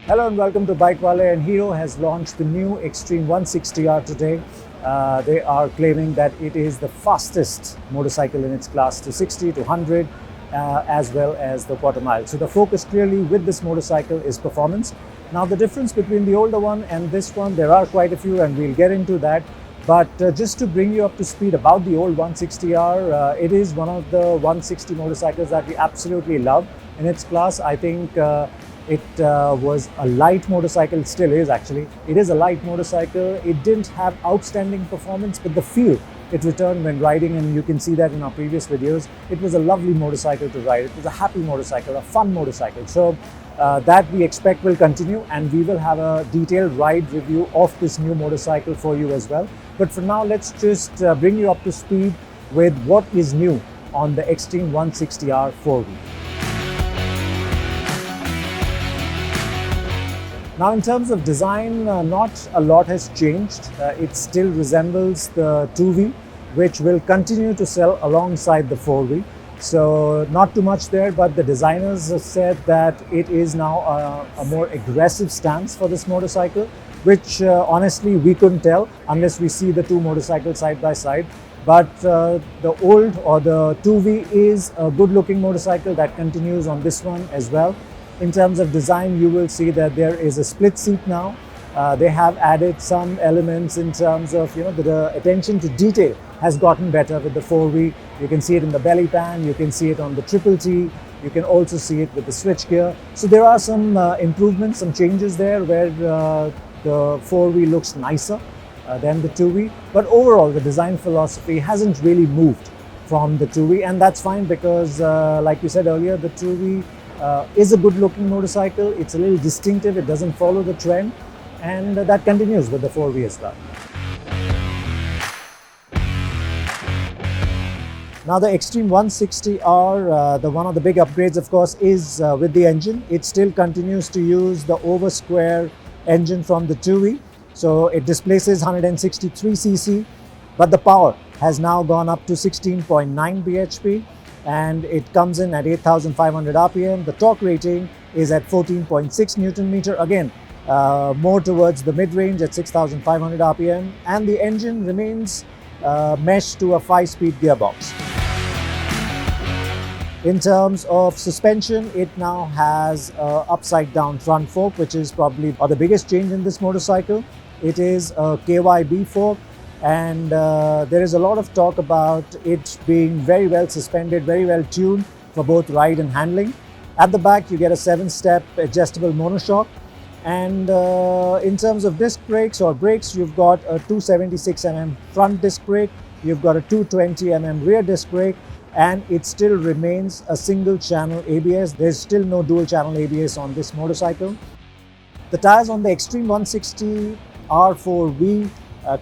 Hello and welcome to Bikewale, and Hero has launched the new Xtreme 160R today. They are claiming that it is the fastest motorcycle in its class to 60 to 100 as well as the quarter mile. So the focus clearly with this motorcycle is performance. Now the difference between the older one and this one, there are quite a few and we'll get into that. But just to bring you up to speed about the old 160R, it is one of the 160 motorcycles that we absolutely love in its class. I think it was a light motorcycle, it still is actually. It is a light motorcycle. It didn't have outstanding performance, but the feel it returned when riding, and you can see that in our previous videos. It was a lovely motorcycle to ride. It was a happy motorcycle, a fun motorcycle. So that we expect will continue, and we will have a detailed ride review of this new motorcycle for you as well. But for now, let's just bring you up to speed with what is new on the Xtreme 160R 4V. Now in terms of design, not a lot has changed. It still resembles the 2V, which will continue to sell alongside the 4V. So not too much there, but the designers have said that it is now a more aggressive stance for this motorcycle, which honestly we couldn't tell unless we see the two motorcycles side by side. But the old or the 2V is a good looking motorcycle that continues on this one as well. In terms of design, you will see that there is a split seat now. They have added some elements in terms of, the attention to detail has gotten better with the 4V. You can see it in the belly pan, you can see it on the Triple T, you can also see it with the switch gear. So there are some improvements, some changes there where the 4V looks nicer than the 2V. But overall, the design philosophy hasn't really moved from the 2V, and that's fine because like we said earlier, the 2V is a good looking motorcycle. It's a little distinctive, it doesn't follow the trend, and that continues with the 4V as well. Now the Xtreme 160R, one of the big upgrades of course is with the engine. It still continues to use the over square engine from the 2V. So it displaces 163cc, but the power has now gone up to 16.9 bhp. And it comes in at 8,500 RPM. The torque rating is at 14.6 Newton meter. Again, more towards the mid-range at 6,500 RPM. And the engine remains meshed to a 5-speed gearbox. In terms of suspension, it now has an upside-down front fork, which is probably the biggest change in this motorcycle. It is a KYB fork. And there is a lot of talk about it being very well suspended, very well tuned for both ride and handling. At the back, you get a 7-step adjustable monoshock. And in terms of disc brakes or brakes, you've got a 276mm front disc brake, you've got a 220mm rear disc brake, and it still remains a single channel ABS. There's still no dual channel ABS on this motorcycle. The tires on the Xtreme 160R 4V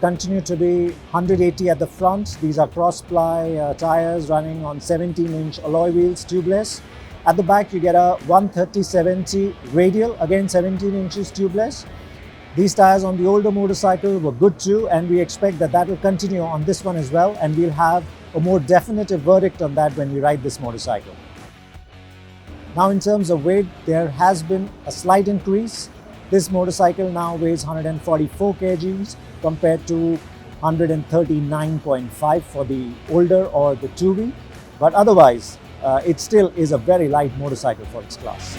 continue to be 180 at the front. These are cross-ply tires running on 17-inch alloy wheels, tubeless. At the back, you get a 130/70 radial, again 17 inches tubeless. These tires on the older motorcycle were good too, and we expect that that will continue on this one as well, and we'll have a more definitive verdict on that when we ride this motorcycle. Now in terms of weight, there has been a slight increase. This motorcycle now weighs 144 kgs compared to 139.5 for the older or the 2V. But otherwise, it still is a very light motorcycle for its class.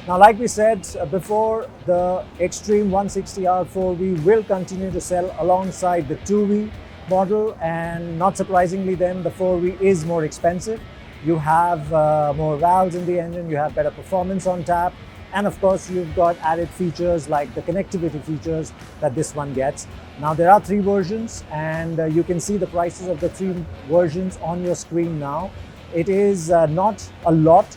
Now, like we said before, the Xtreme 160R 4V will continue to sell alongside the 2V model, and not surprisingly then, the 4V is more expensive. You have more valves in the engine, you have better performance on tap, and of course you've got added features like the connectivity features that this one gets. Now there are 3 versions, and you can see the prices of the 3 versions on your screen now. It is not a lot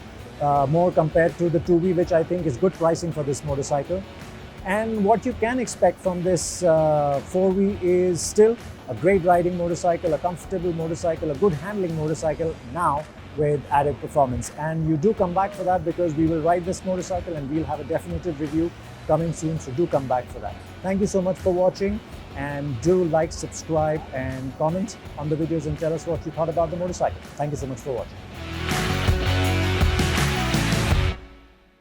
more compared to the 2V, which I think is good pricing for this motorcycle. And what you can expect from this 4V is still a great riding motorcycle, a comfortable motorcycle, a good handling motorcycle now with added performance. And you do come back for that, because we will ride this motorcycle and we'll have a definitive review coming soon, so do come back for that. Thank you so much for watching, and do like, subscribe and comment on the videos and tell us what you thought about the motorcycle. Thank you so much for watching.